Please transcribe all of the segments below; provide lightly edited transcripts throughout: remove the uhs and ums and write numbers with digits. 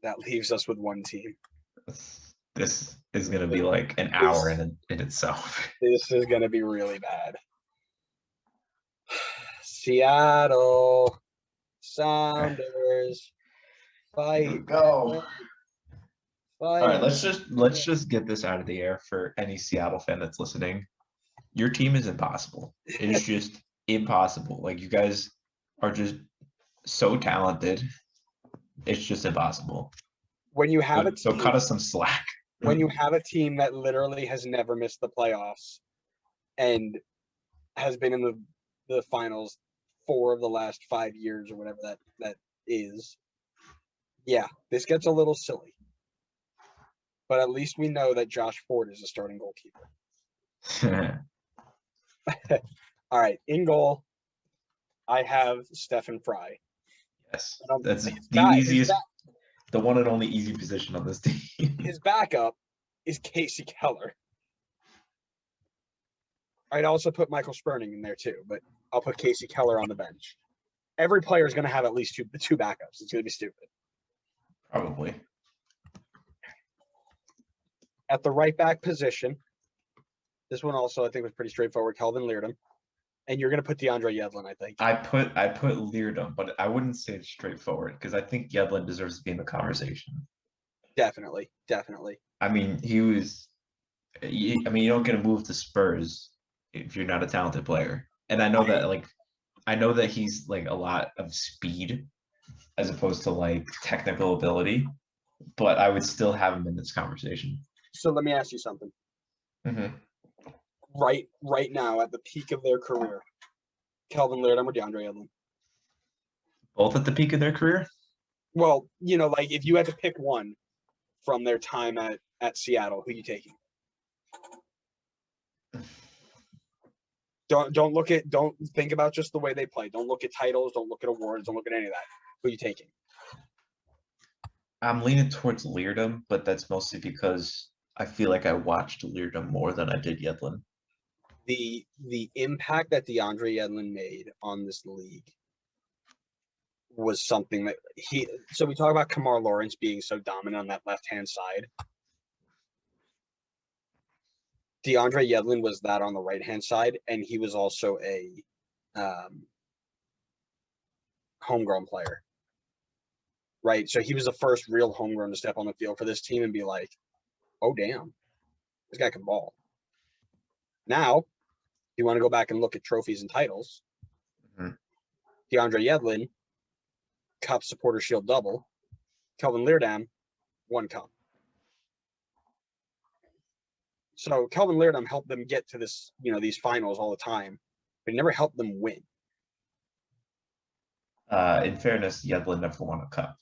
That leaves us with one team. This is going to be like an hour This, in itself. this is going to be really bad. Seattle Sounders Here we fight. go. All right, Fight. let's just get this out of the air for any Seattle fan that's listening. Your team is impossible. It is just impossible. Like you guys are just so talented. It's just impossible. When you have a So team, cut us some slack. when you have a team that literally has never missed the playoffs and has been in the finals 4 of the last 5 years or whatever that is, yeah, this gets a little silly. But at least we know that Josh Ford is a starting goalkeeper. All right, in goal, I have Stefan Fry. Yes, And that's his the back, easiest, the one and only easy position on this team. his backup is Casey Keller. I'd also put Michael Sperning in there too, but I'll put Casey Keller on the bench. Every player is going to have at least two backups. It's going to be stupid. Probably. At the right back position, this one also I think was pretty straightforward. Kelvin Leerdam, and you're going to put DeAndre Yedlin, I think. I put Leardom, but I wouldn't say it's straightforward because I think Yedlin deserves to be in the conversation. Definitely. I mean, he was. I mean, you don't get a move to Spurs if you're not a talented player, and I know that he's like a lot of speed as opposed to like technical ability, but I would still have him in this conversation. So let me ask you something. Mm-hmm. Right now, at the peak of their career, Kelvin Leerdam or DeAndre Yedlin? Both at the peak of their career. Well, like if you had to pick one from their time at Seattle, who are you taking? Don't think about just the way they play. Don't look at titles. Don't look at awards. Don't look at any of that. Who are you taking? I'm leaning towards Leardom, but that's mostly because I feel like I watched Leardom more than I did Yedlin. The impact that DeAndre Yedlin made on this league was something that so we talk about Kamar Lawrence being so dominant on that left-hand side. DeAndre Yedlin was that on the right-hand side, and he was also a homegrown player. Right? So he was the first real homegrown to step on the field for this team and be like, oh, damn, this guy can ball. Now, you want to go back and look at trophies and titles. Mm-hmm. DeAndre Yedlin, Cup Supporter Shield double. Kelvin Leerdam, 1 cup. So Kelvin Leerdam helped them get to this, these finals all the time, but he never helped them win. In fairness, Yedlin never won a cup.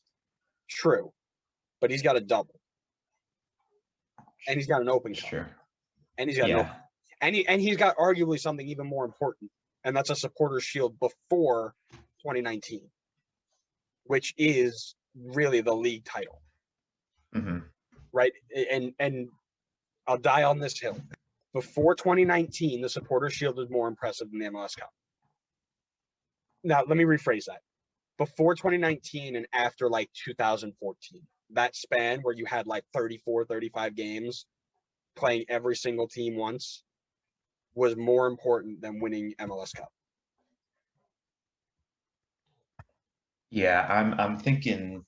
True, but he's got a double, and he's got an open cup. Sure, and he's got and he's got arguably something even more important, and that's a Supporter Shield before 2019, which is really the league title. Mm-hmm. Right? And I'll die on this hill. Before 2019, the Supporter Shield was more impressive than the MLS Cup. Now, let me rephrase that. Before 2019 and after like 2014, that span where you had like 34, 35 games playing every single team once was more important than winning MLS Cup. Yeah, I'm thinking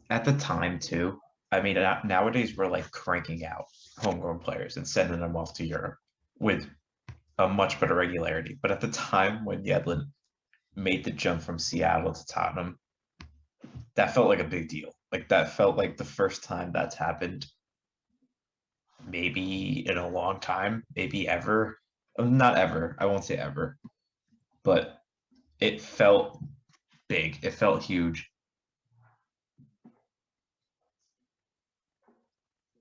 at the time too. I mean, nowadays we're like cranking out homegrown players and sending them off to Europe with a much better regularity. But at the time when Yedlin made the jump from Seattle to Tottenham, that felt like a big deal. Like that felt like the first time that's happened maybe in a long time, maybe ever. Not ever. I won't say ever. But it felt big. It felt huge.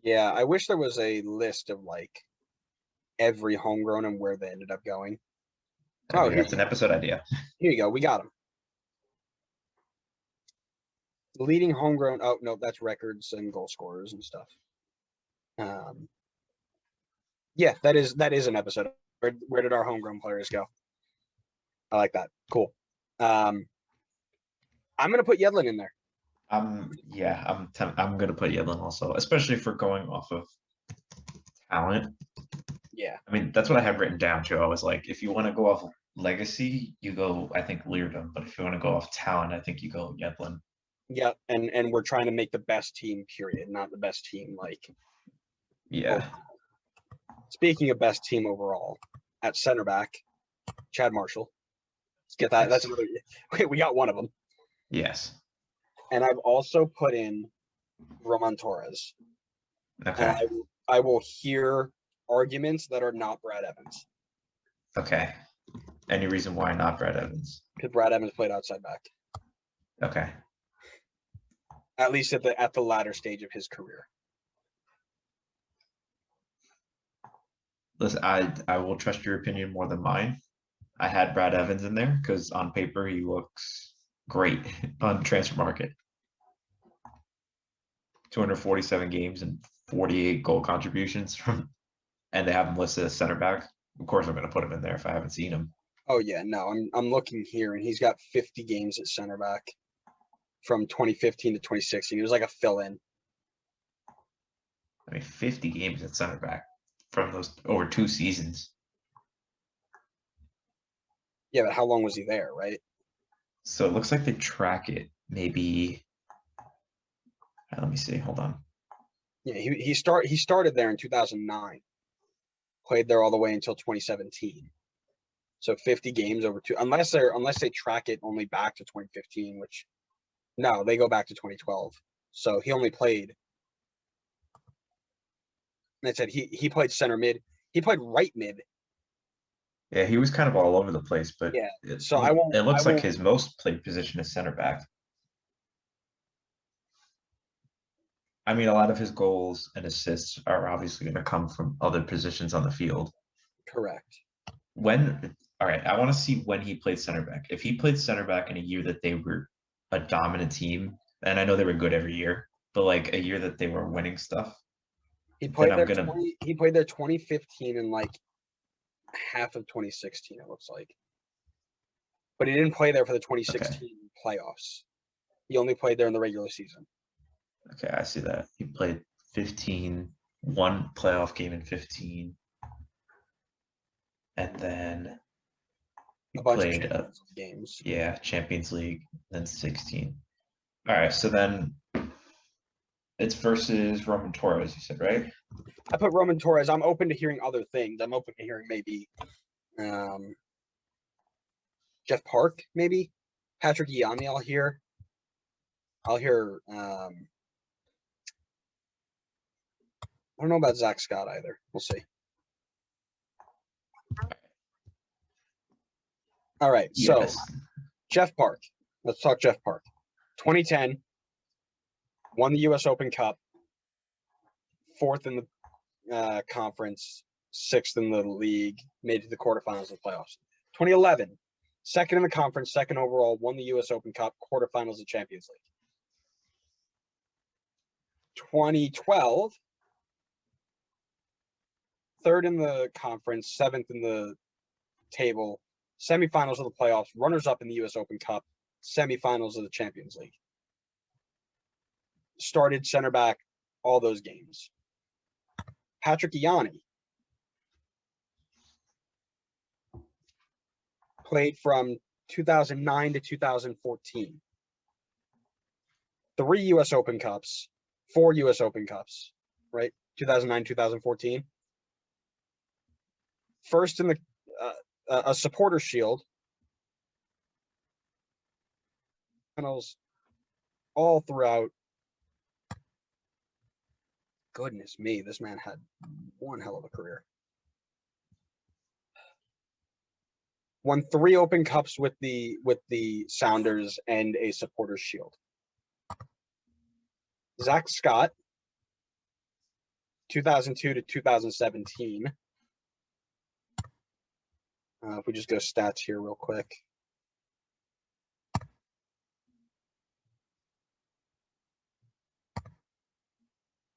Yeah, I wish there was a list of like every homegrown and where they ended up going. Oh, that's an episode idea. Here you go. We got them. Leading homegrown. Oh no, that's records and goal scorers and stuff. Yeah, that is an episode. Where did our homegrown players go? I like that. Cool. I'm gonna put Yedlin in there. I'm gonna put Yedlin also, especially for going off of talent. Yeah. I mean, that's what I had written down too. I was like, if you want to go off legacy, you go, I think, Leardom. But if you want to go off talent, I think you go Yedlin. Yeah, and we're trying to make the best team, period, not the best team like. Yeah. Speaking of best team overall, at center back, Chad Marshall. Let's get that. That's Yes. another. We got one of them. Yes. And I've also put in Roman Torres. And Okay. I will hear arguments that are not Brad Evans. Okay. Any reason why not Brad Evans? Because Brad Evans played outside back. Okay. At least at the latter stage of his career. Listen, I will trust your opinion more than mine. I had Brad Evans in there because on paper he looks great on transfer market. 247 games and 48 goal contributions from, and they have him listed as center back. Of course, I'm going to put him in there if I haven't seen him. Oh yeah, no, I'm looking here, and he's got 50 games at center back from 2015 to 2016. He was like a fill-in. I mean, 50 games at center back from those over 2 seasons. Yeah, but how long was he there, right? So it looks like they track it. Maybe. Let me see. Hold on. Yeah, he started there in 2009. Played there all the way until 2017. So 50 games over two, unless they track it only back to 2015, which no, they go back to 2012. So he only played. And I said he played center mid. He played right mid. Yeah, he was kind of all over the place, but Yeah. it, So I won't. it looks I like won't. his most played position is center back. I mean, a lot of his goals and assists are obviously going to come from other positions on the field. Correct. All right, I want to see when he played center back. If he played center back in a year that they were a dominant team, and I know they were good every year, but like a year that they were winning stuff, He then played I'm there gonna. He played there 2015 and like half of 2016. It looks like, but he didn't play there for the Okay, 2016 playoffs. He only played there in the regular season. okay, I see that he played 15, one playoff game in 15, and then he A bunch of played Champions League games. yeah, Champions League, then 16. All right, so then it's versus Roman Torres, you said, right? I put Roman Torres. I'm open to hearing other things. I'm open to hearing maybe Jeff Park, maybe Patrick Iani. I'll hear. I don't know about Zach Scott either. We'll see. All right, so Yes. Jeff Park. Let's talk Jeff Park. 2010, won the U.S. Open Cup, 4th in the conference, 6th in the league, made it to the quarterfinals of the playoffs. 2011, 2nd in the conference, 2nd overall, won the U.S. Open Cup, quarterfinals of Champions League. 2012, 3rd in the conference, 7th in the table, semifinals of the playoffs, runners-up in the U.S. Open Cup, semifinals of the Champions League. Started center back all those games. Patrick Iani played from 2009 to 2014. 3 U.S. Open Cups, 4 U.S. Open Cups, right? 2009, 2014. First in a supporter shield. Finals all throughout. Goodness me, this man had one hell of a career. Won 3 Open Cups with the Sounders and a supporter shield. Zach Scott, 2002 to 2017. If we just go stats here real quick.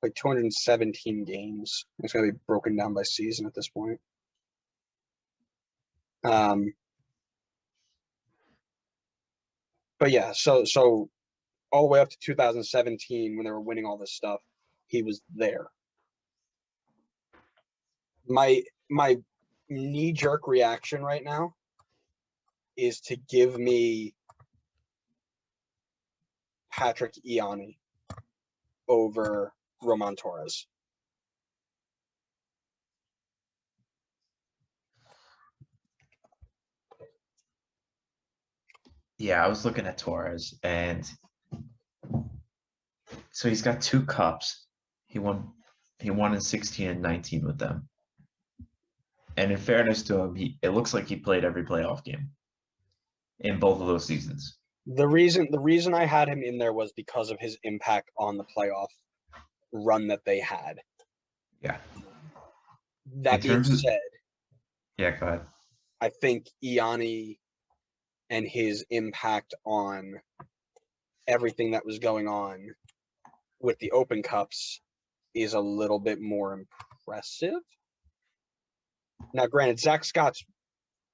Like 217 games. It's going to be broken down by season at this point. But yeah, so all the way up to 2017 when they were winning all this stuff. He was there. My knee-jerk reaction right now is to give me Patrick Ianni over Roman Torres. Yeah, I was looking at Torres, and so he's got 2 cups. He won in 16 and 19 with them. And in fairness to him, it looks like he played every playoff game in both of those seasons. The reason I had him in there was because of his impact on the playoff run that they had. Yeah. That being said, yeah, go ahead. I think Ianni and his impact on everything that was going on with the Open Cups is a little bit more impressive. Now, granted, Zach Scott's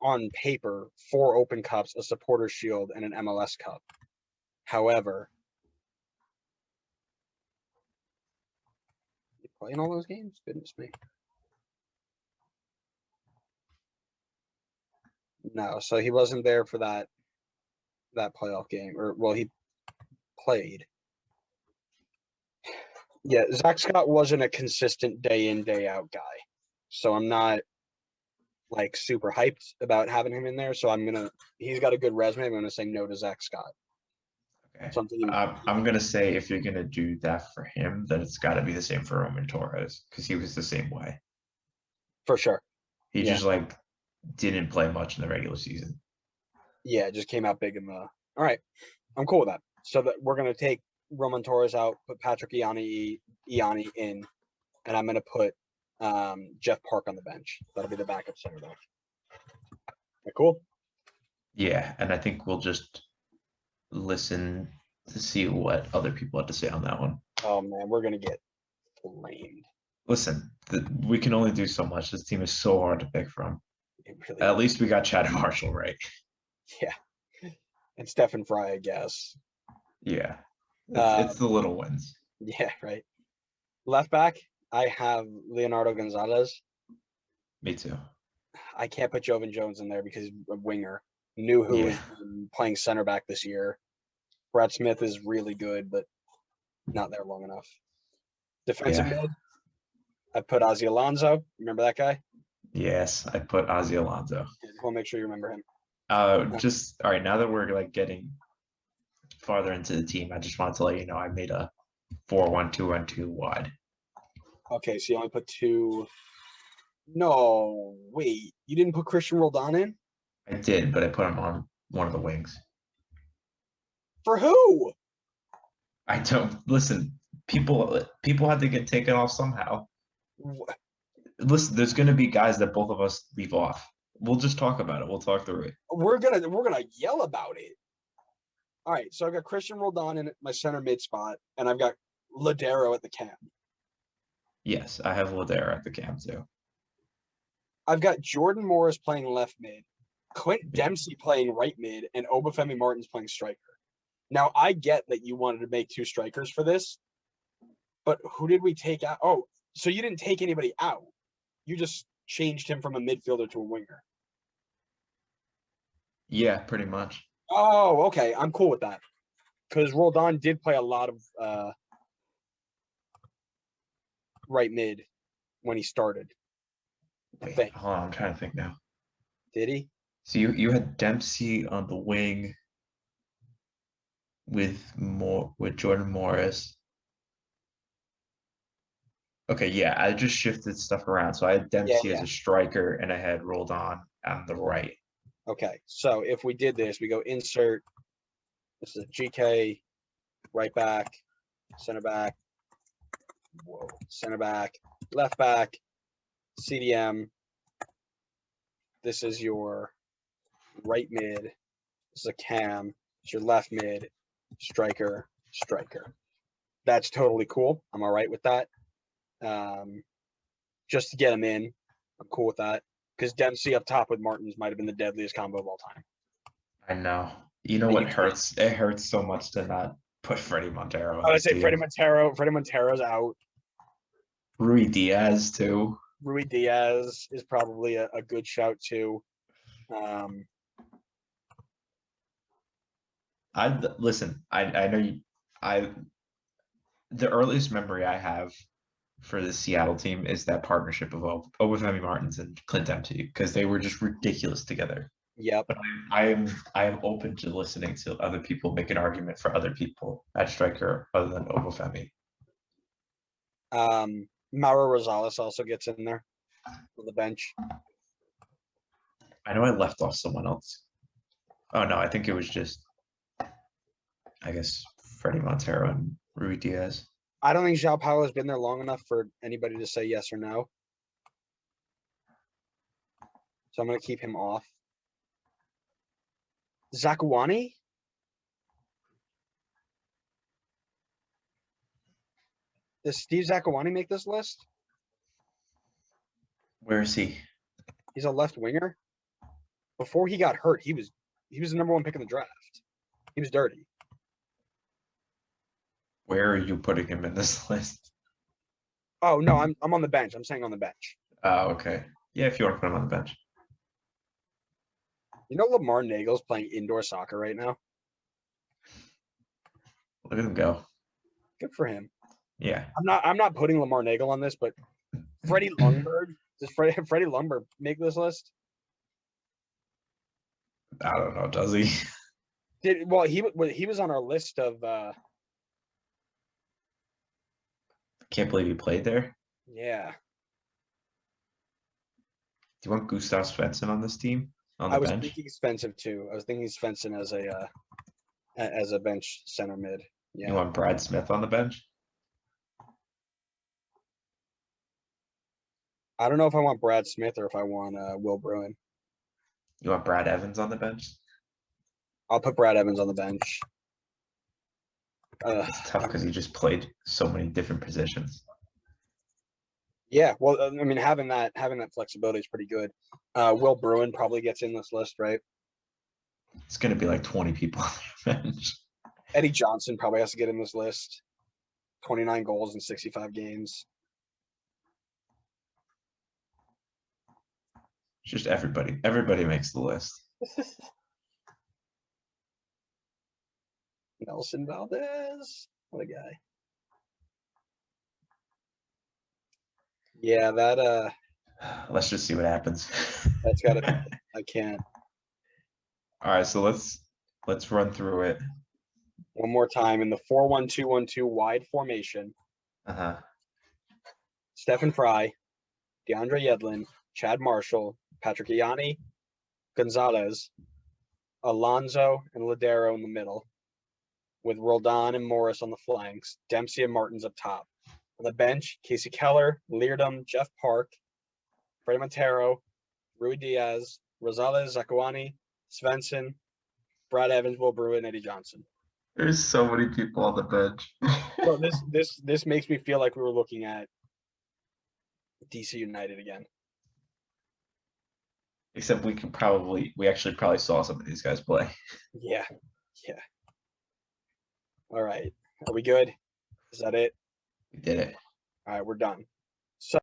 on paper 4 Open Cups, a Supporters Shield, and an MLS Cup. However, you playing all those games? Goodness me. No, so he wasn't there for that playoff game, or well, he played. Yeah, Zach Scott wasn't a consistent day in, day out guy. So I'm not like super hyped about having him in there. So he's got a good resume. I'm gonna say no to Zach Scott. Okay. I'm gonna say if you're gonna do that for him, then it's got to be the same for Roman Torres because he was the same way. For sure. He just like didn't play much in the regular season. Yeah, it just came out big in the. All right, I'm cool with that. So that we're gonna take Roman Torres out, put Patrick Ianni in, and I'm gonna put Jeff Park on the bench. That'll be the backup center back. Cool. Yeah, and I think we'll just listen to see what other people have to say on that one. Oh man, we're gonna get flamed. Listen, we can only do so much. This team is so hard to pick from. Really At least we got Chad Marshall right. Yeah, and Stephen Fry, I guess. Yeah, it's the little ones. Yeah, right. Left back, I have Leonardo Gonzalez. Me too. I can't put Jovan Jones in there because he's a winger. Knew who was playing center back this year. Brad Smith is really good, but not there long enough. Defensive mid, I put Ozzy Alonso. Remember that guy? Yes, I put Ozzy Alonso. We'll make sure you remember him. Just all right. Now that we're like getting farther into the team, I just wanted to let you know I made a 4-1-2-1-2 wide. Okay, so you only put 2. No, wait, you didn't put Christian Roldan in? I did, but I put him on one of the wings. For who? I don't listen. People have to get taken off somehow. What? Listen, there's going to be guys that both of us leave off. We'll just talk about it. We'll talk through it. We're gonna yell about it. All right, so I've got Christian Roldan in my center mid spot, and I've got Ladero at the cam. Yes, I have Ladero at the cam too. I've got Jordan Morris playing left mid, Clint Dempsey playing right mid, and Obafemi Martins playing striker. Now, I get that you wanted to make 2 strikers for this, but who did we take out? Oh, so you didn't take anybody out. You just changed him from a midfielder to a winger. Yeah, pretty much. Oh, okay. I'm cool with that. Because Roldan did play a lot of right mid when he started. Wait, hold on, I'm trying to think now. Did he? So you had Dempsey on the wing with Jordan Morris. Okay, yeah, I just shifted stuff around. So I had Dempsey as a striker, and I had Roldan on the right. Okay, so if we did this, we go insert. This is GK, right back, center back, center back, left back, CDM. This is your right mid. This is a cam. It's your left mid, striker. That's totally cool. I'm all right with that. Just to get him in, I'm cool with that. Because Dempsey up top with Martins might have been the deadliest combo of all time. I know. You know what hurts? It hurts so much to not put Freddie Montero on I would this say team. Freddie Montero's out. Rui Diaz too. Rui Diaz is probably a good shout too. Listen. I know you. The earliest memory I have for the Seattle team is that partnership of Obafemi Martins and Clint Dempsey because they were just ridiculous together. Yep. But I am open to listening to other people make an argument for other people at striker other than Obafemi. Mauro Rosales also gets in there on the bench. I know I left off someone else. Oh no, I think it was just, I guess, Freddie Montero and Rui Diaz. I don't think João Paulo has been there long enough for anybody to say yes or no. So I'm going to keep him off. Zakuani? Does Steve Zakuani make this list? Where is he? He's a left winger. Before he got hurt, he was the number one pick in the draft. He was dirty. Where are you putting him in this list? Oh no, I'm on the bench. I'm saying on the bench. Oh, okay. Yeah, if you want to put him on the bench. You know Lamar Nagel's playing indoor soccer right now? Look at him go. Good for him. Yeah. I'm not putting Lamar Nagel on this, but Freddie Lundberg. Does Freddie Lundberg make this list? I don't know, does he? He was on our list of Can't believe he played there. yeah. Do you want Gustav Svensson on this team? On the I was bench? thinking Svensson too. I was thinking Svensson as a bench center mid. Yeah. You want Brad Smith on the bench? I don't know if I want Brad Smith or if I want Will Bruin. You want Brad Evans on the bench? I'll put Brad Evans on the bench. It's tough because he just played so many different positions. Yeah, well, I mean, having that flexibility is pretty good. Will Bruin probably gets in this list, right? It's going to be like 20 people on the bench. Eddie Johnson probably has to get in this list. 29 goals in 65 games. Just everybody. Everybody makes the list. Nelson Valdez. What a guy. Yeah, that Let's just see what happens. that's gotta I can't. All right, so let's run through it. One more time in the 4-1-2-1-2 wide formation. Uh-huh. Stephen Fry, DeAndre Yedlin, Chad Marshall, Patrick Ianni, Gonzalez, Alonso, and Ladero in the middle, with Roldan and Morris on the flanks, Dempsey and Martins up top. On the bench, Casey Keller, Leardom, Jeff Park, Freddie Montero, Rui Diaz, Rosales, Zakuani, Svensson, Brad Evans, Will Bruin, Eddie Johnson. There's so many people on the bench. Bro, this makes me feel like we were looking at DC United again. Except we actually probably saw some of these guys play. Yeah. All right. Are we good? Is that it? We did it. All right, we're done. So